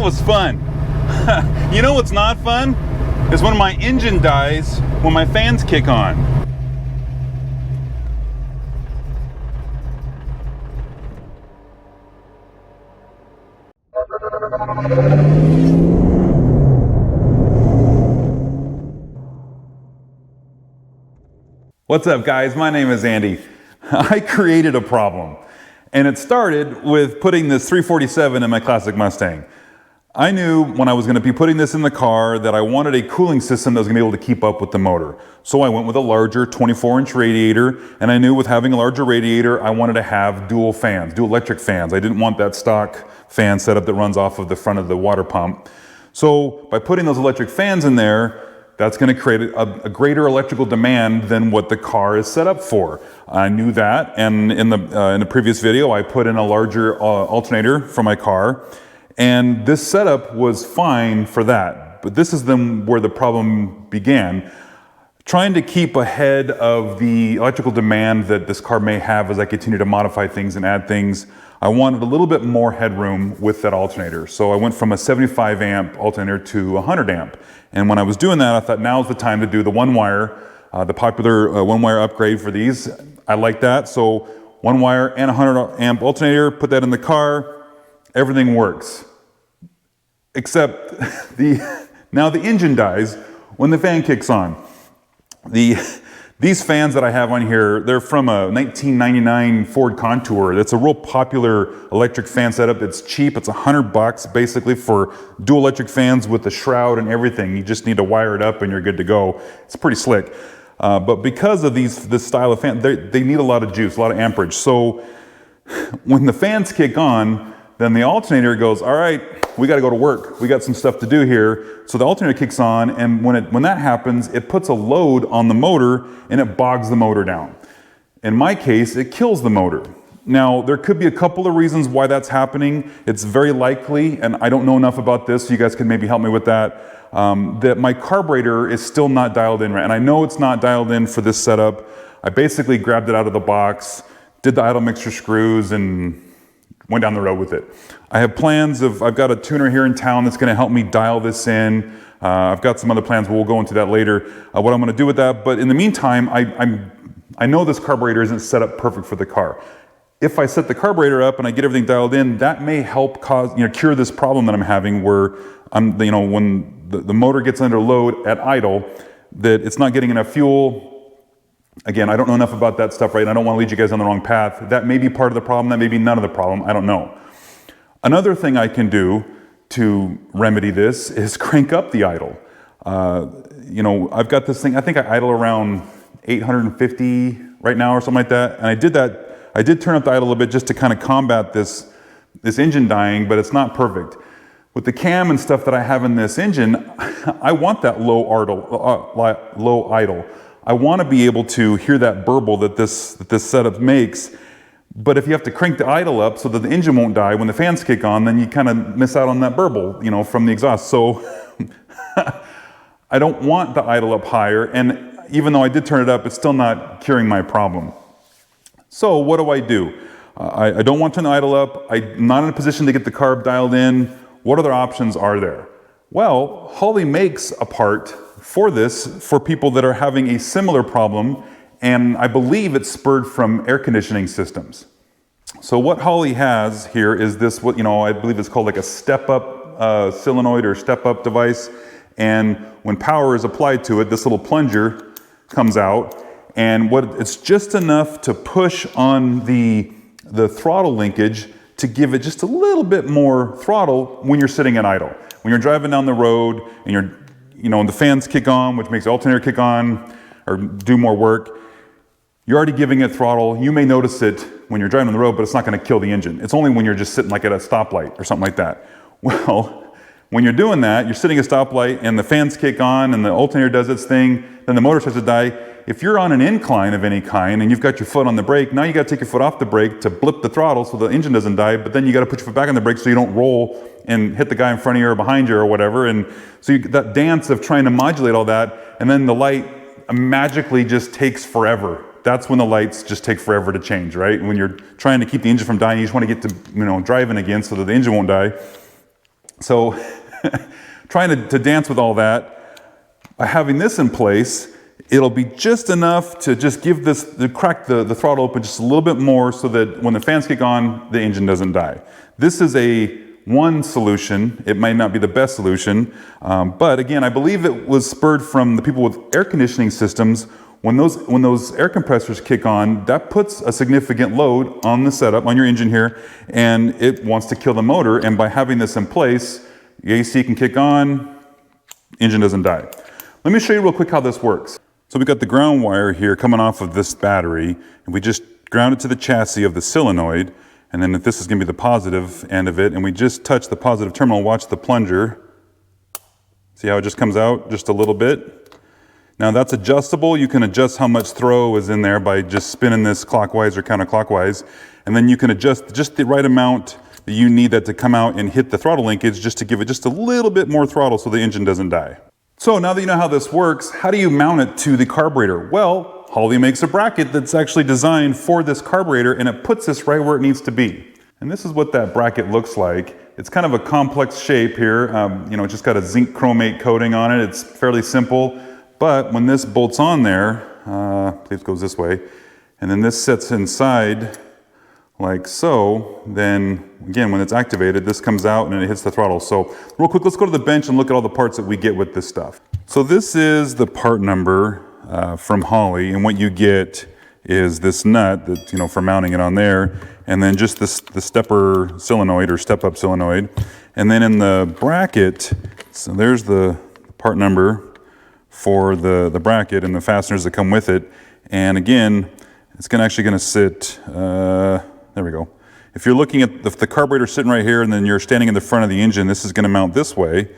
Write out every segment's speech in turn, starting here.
was fun. You know what's not fun? Is when my engine dies when my fans kick on. What's up, guys? My name is Andy. I created a problem, and it started with putting this 347 in my classic Mustang. I knew when I was going to be putting this in the car that I wanted a cooling system that was going to be able to keep up with the motor. So I went with a larger 24-inch radiator, and I knew with having a larger radiator, I wanted to have dual fans, dual electric fans. I didn't want that stock fan setup that runs off of the front of the water pump. So by putting those electric fans in there, that's going to create a greater electrical demand than what the car is set up for. I knew that, and in the previous video, I put in a larger alternator for my car, and this setup was fine for that. But this is where the problem began. Trying to keep ahead of the electrical demand that this car may have as I continue to modify things and add things, I wanted a little bit more headroom with that alternator. So I went from a 75 amp alternator to 100 amp. And when I was doing that, I thought now's the time to do the one wire, the popular one wire upgrade for these. I like that. So one wire and 100 amp alternator, put that in the car, everything works. Except now the engine dies when the fan kicks on. These fans that I have on here, they're from a 1999 Ford Contour. That's a real popular electric fan setup. It's cheap. It's $100 basically for dual electric fans with the shroud and everything. You just need to wire it up and you're good to go. It's pretty slick. But because of this style of fan, they need a lot of juice, a lot of amperage. So when the fans kick on, then the alternator goes, all right, we got to go to work. We got some stuff to do here. So the alternator kicks on, and when that happens, it puts a load on the motor and it bogs the motor down. In my case, it kills the motor. Now, there could be a couple of reasons why that's happening. It's very likely, and I don't know enough about this, so you guys can maybe help me with that, that my carburetor is still not dialed in right. And I know it's not dialed in for this setup. I basically grabbed it out of the box, did the idle mixture screws, and went down the road with it. I have plans I've got a tuner here in town that's gonna help me dial this in. I've got some other plans, but we'll go into that later, what I'm gonna do with that. But in the meantime, I know this carburetor isn't set up perfect for the car. If I set the carburetor up and I get everything dialed in, that may help cure this problem that I'm having where when the motor gets under load at idle, that it's not getting enough fuel. Again, I don't know enough about that stuff, right? I don't want to lead you guys on the wrong path. That may be part of the problem, that may be none of the problem, I don't know. Another thing I can do to remedy this is crank up the idle. I've got this thing, I think I idle around 850 right now or something like that. And I did turn up the idle a little bit just to kind of combat this engine dying, but it's not perfect. With the cam and stuff that I have in this engine, I want that low idle. I want to be able to hear that burble that this setup makes, but if you have to crank the idle up so that the engine won't die when the fans kick on, then you kind of miss out on that burble, from the exhaust. So I don't want the idle up higher, and even though I did turn it up, it's still not curing my problem. So what do? I don't want to turn the idle up. I'm not in a position to get the carb dialed in. What other options are there? Well, Holley makes a part for this for people that are having a similar problem, and I believe it's spurred from air conditioning systems. So what Holley has here is this, I believe it's called like a step-up solenoid or step-up device, and when power is applied to it, this little plunger comes out, and it's just enough to push on the throttle linkage to give it just a little bit more throttle when you're sitting at idle. When you're driving down the road and the fans kick on, which makes the alternator kick on or do more work, you're already giving it throttle. You may notice it when you're driving on the road, but it's not going to kill the engine. It's only when you're just sitting like at a stoplight or something like that. Well, when you're doing that, you're sitting at a stoplight and the fans kick on and the alternator does its thing, then the motor starts to die. If you're on an incline of any kind and you've got your foot on the brake, now you got to take your foot off the brake to blip the throttle so the engine doesn't die, but then you got to put your foot back on the brake so you don't roll and hit the guy in front of you or behind you or whatever. And so that dance of trying to modulate all that, and then the light magically just takes forever. That's when the lights just take forever to change, right? When you're trying to keep the engine from dying, you just want to get to driving again so that the engine won't die. So trying to dance with all that, having this in place, it'll be just enough to just give this, to crack the throttle open just a little bit more so that when the fans kick on, the engine doesn't die. This is one solution. It might not be the best solution, but again, I believe it was spurred from the people with air conditioning systems. When those air compressors kick on, that puts a significant load on the setup, on your engine here, and it wants to kill the motor. And by having this in place, the AC can kick on, engine doesn't die. Let me show you real quick how this works. So we got the ground wire here coming off of this battery, and we just ground it to the chassis of the solenoid. And then if this is going to be the positive end of it, and we just touch the positive terminal, watch the plunger. See how it just comes out just a little bit? Now that's adjustable. You can adjust how much throw is in there by just spinning this clockwise or counterclockwise. And then you can adjust just the right amount that you need that to come out and hit the throttle linkage just to give it just a little bit more throttle so the engine doesn't die. So now that you know how this works, how do you mount it to the carburetor? Well, Holley makes a bracket that's actually designed for this carburetor, and it puts this right where it needs to be. And this is what that bracket looks like. It's kind of a complex shape here. It's just got a zinc chromate coating on it. It's fairly simple. But when this bolts on there, I believe it goes this way, and then this sits inside like so, then again, when it's activated, this comes out and it hits the throttle. So real quick, let's go to the bench and look at all the parts that we get with this stuff. So this is the part number from Holley, and what you get is this nut that, for mounting it on there, and then just the stepper solenoid or step-up solenoid. And then in the bracket, so there's the part number for the bracket and the fasteners that come with it. And again, it's actually going to sit, there we go. If you're looking at the carburetor sitting right here and then you're standing in the front of the engine, this is going to mount this way,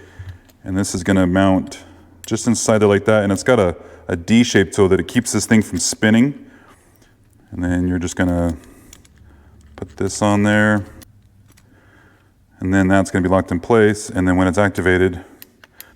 and this is going to mount just inside there like that. And it's got a D shape so that it keeps this thing from spinning. And then you're just going to put this on there, and then that's going to be locked in place. And then when it's activated,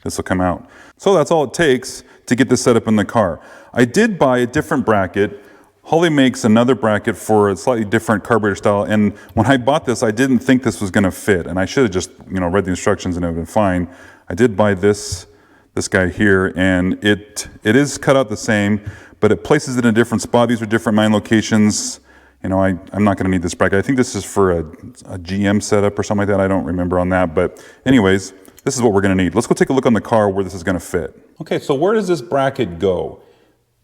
this will come out. So that's all it takes to get this set up in the car. I did buy a different bracket. Holley makes another bracket for a slightly different carburetor style, and when I bought this, I didn't think this was going to fit, and I should have just read the instructions and it would have been fine. I did buy this guy here, and it is cut out the same, but it places it in a different spot. These are different mine locations. I'm not going to need this bracket. I think this is for a GM setup or something like that. I don't remember on that, but anyways, this is what we're going to need. Let's go take a look on the car where this is going to fit. Okay, so where does this bracket go?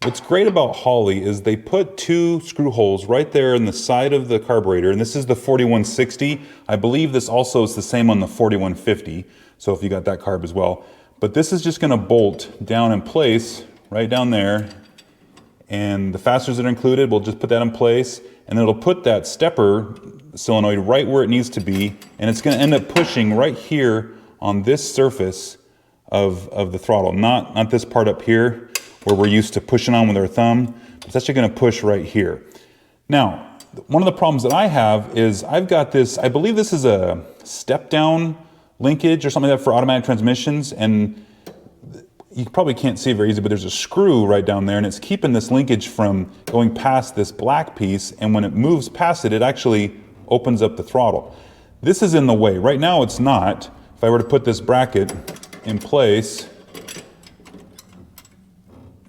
What's great about Holley is they put two screw holes right there in the side of the carburetor, and this is the 4160. I believe this also is the same on the 4150, so if you got that carb as well. But this is just going to bolt down in place right down there, and the fasteners that are included, we'll just put that in place, and it'll put that stepper solenoid right where it needs to be, and it's going to end up pushing right here on this surface of the throttle, not this part up here where we're used to pushing on with our thumb. It's actually going to push right here. Now, one of the problems that I have is I've got this, I believe this is a step down linkage or something like that for automatic transmissions, and you probably can't see it very easy, but there's a screw right down there, and it's keeping this linkage from going past this black piece, and when it moves past it, it actually opens up the throttle. This is in the way. Right now it's not. If I were to put this bracket in place,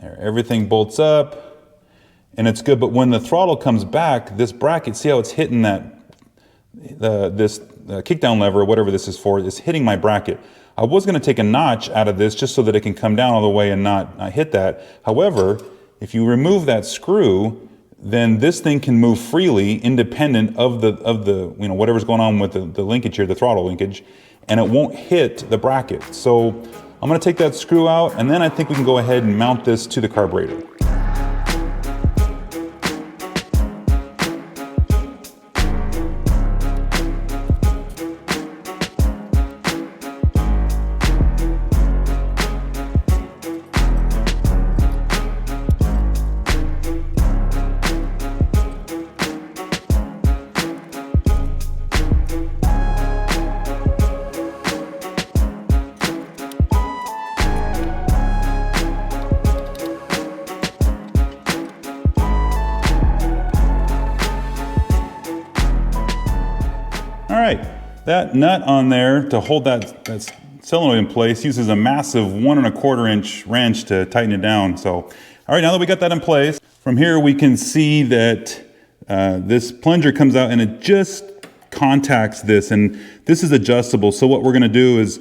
there, everything bolts up and it's good, but when the throttle comes back, this bracket, see how it's hitting this kickdown lever or whatever this is for, is hitting my bracket. I was going to take a notch out of this just so that it can come down all the way and not hit that. However, if you remove that screw, then this thing can move freely independent of the whatever's going on with the linkage here, the throttle linkage, and it won't hit the bracket. So I'm going to take that screw out, and then I think we can go ahead and mount this to the carburetor. That nut on there to hold that solenoid in place uses a massive 1¼ inch wrench to tighten it down. So, all right, now that we got that in place, from here we can see that this plunger comes out and it just contacts this, and this is adjustable. So what we're gonna do is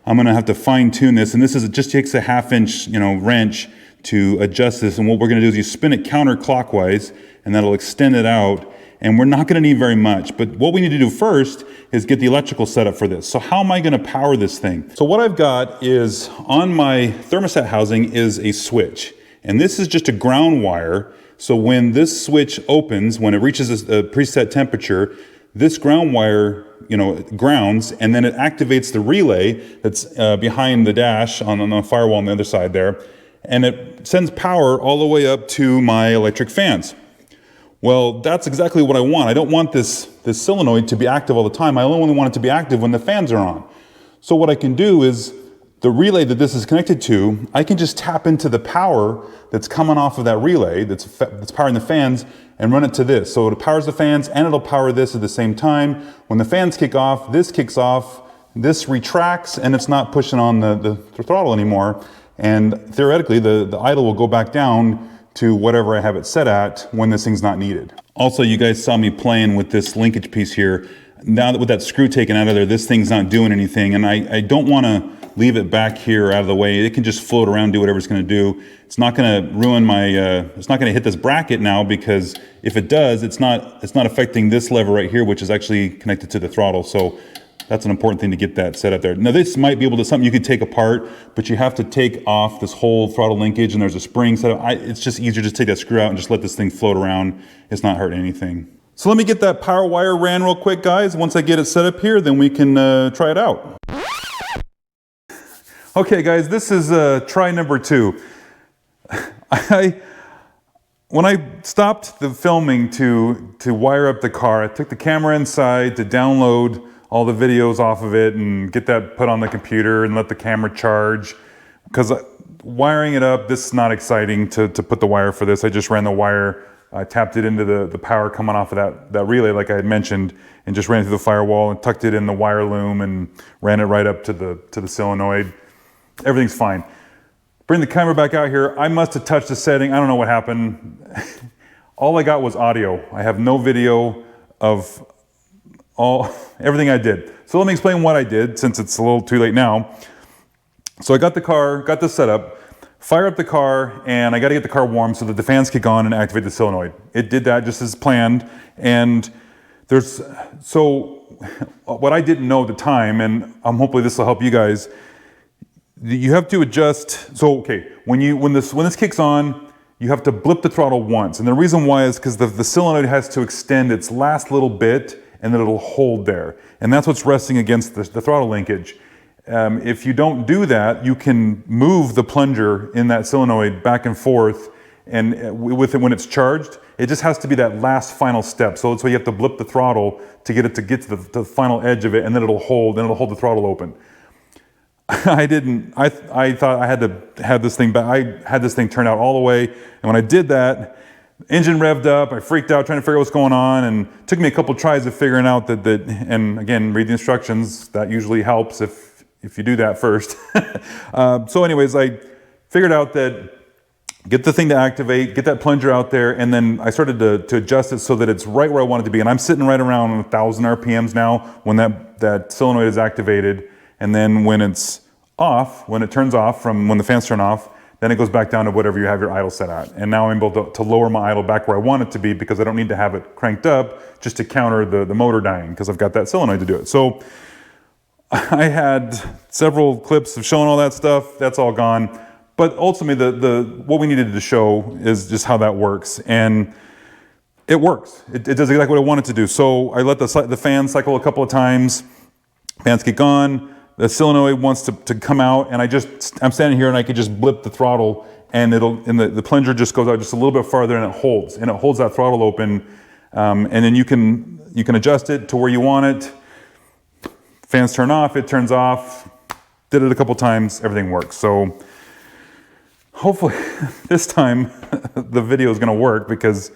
I'm gonna have to fine tune this, and this is, it just takes a 1/2 inch, wrench to adjust this. And what we're gonna do is you spin it counterclockwise, and that'll extend it out. And we're not gonna need very much, but what we need to do first is get the electrical setup for this. So how am I gonna power this thing? So what I've got is, on my thermostat housing is a switch. And this is just a ground wire. So when this switch opens, when it reaches a preset temperature, this ground wire, grounds, and then it activates the relay that's behind the dash on the firewall on the other side there. And it sends power all the way up to my electric fans. Well, that's exactly what I want. I don't want this solenoid to be active all the time. I only want it to be active when the fans are on. So what I can do is, the relay that this is connected to, I can just tap into the power that's coming off of that relay that's powering the fans and run it to this. So it powers the fans and it'll power this at the same time. When the fans kick off, this kicks off, this retracts, and it's not pushing on the throttle anymore. And theoretically, the idle will go back down to whatever I have it set at when this thing's not needed. Also, you guys saw me playing with this linkage piece here. Now that with that screw taken out of there, this thing's not doing anything, and I don't wanna leave it back here out of the way. It can just float around, do whatever it's gonna do. It's not gonna ruin my, it's not gonna hit this bracket now, because if it does, it's not affecting this lever right here, which is actually connected to the throttle. So that's an important thing to get that set up there. Now this might be able to, something you could take apart, but you have to take off this whole throttle linkage, and there's a spring set up. It's just easier to take that screw out and just let this thing float around. It's not hurting anything. So let me get that power wire ran real quick, guys. Once I get it set up here, then we can try it out. Okay guys, this is try number 2. When I stopped the filming to wire up the car, I took the camera inside to download all the videos off of it and get that put on the computer and let the camera charge. Because wiring it up, this is not exciting to put the wire for this. I just ran the wire, I tapped it into the power coming off of that relay like I had mentioned, and just ran through the firewall and tucked it in the wire loom and ran it right up to the solenoid. Everything's fine. Bring the camera back out here. I must have touched the setting. I don't know what happened. All I got was audio. I have no video of everything I did. So let me explain what I did, since it's a little too late now. So I got the car, got this set up, fire up the car, and I got to get the car warm so that the fans kick on and activate the solenoid. It did that just as planned. And so what I didn't know at the time, and hopefully this will help you guys, you have to adjust. So okay, when this kicks on, you have to blip the throttle once, and the reason why is because the solenoid has to extend its last little bit, and then it'll hold there, and that's what's resting against the throttle linkage. If you don't do that, you can move the plunger in that solenoid back and forth, and with it, when it's charged, it just has to be that last final step. So that's why you have to blip the throttle to get to the final edge of it, and then it'll hold the throttle open. I thought I had to have this thing back. I had this thing turned out all the way, and when I did that, engine revved up, I freaked out trying to figure out what's going on, and it took me a couple tries of figuring out that, and again, read the instructions. That usually helps if you do that first. So anyways, I figured out that get the thing to activate, get that plunger out there, and then I started to adjust it so that it's right where I want it to be. And I'm sitting right around 1,000 RPMs now when that solenoid is activated. And then when it's off, when it turns off from when the fans turn off, then it goes back down to whatever you have your idle set at. And now I'm able to lower my idle back where I want it to be, because I don't need to have it cranked up just to counter the motor dying, because I've got that solenoid to do it. So I had several clips of showing all that stuff. That's all gone. But ultimately, what we needed to show is just how that works. And it works. It does exactly what I want it to do. So I let the fan cycle a couple of times. Fans kick on. The solenoid wants to come out, and I'm standing here and I could just blip the throttle, and the plunger just goes out just a little bit farther, and it holds that throttle open, and then you can adjust it to where you want it. Fans turn off, it turns off. Did it a couple times, everything works. So hopefully this time the video is going to work, because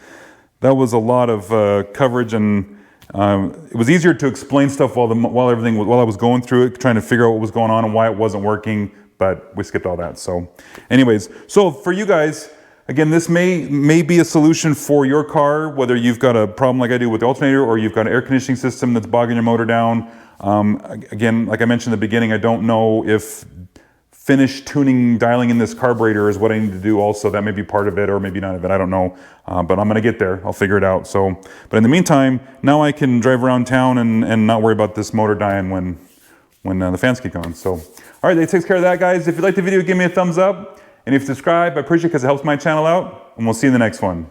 that was a lot of coverage, and It was easier to explain stuff while I was going through it, trying to figure out what was going on and why it wasn't working, but we skipped all that. So anyways, so for you guys, again, this may be a solution for your car, whether you've got a problem like I do with the alternator or you've got an air conditioning system that's bogging your motor down. Again, like I mentioned in the beginning, I don't know if finish tuning, dialing in this carburetor is what I need to do also. That may be part of it or maybe none of it, I don't know. But I'm gonna get there, I'll figure it out. So, but in the meantime, now I can drive around town and not worry about this motor dying when the fans kick on. So, all right, that takes care of that, guys. If you like the video, give me a thumbs up. And if you subscribe, I appreciate it because it helps my channel out. And we'll see you in the next one.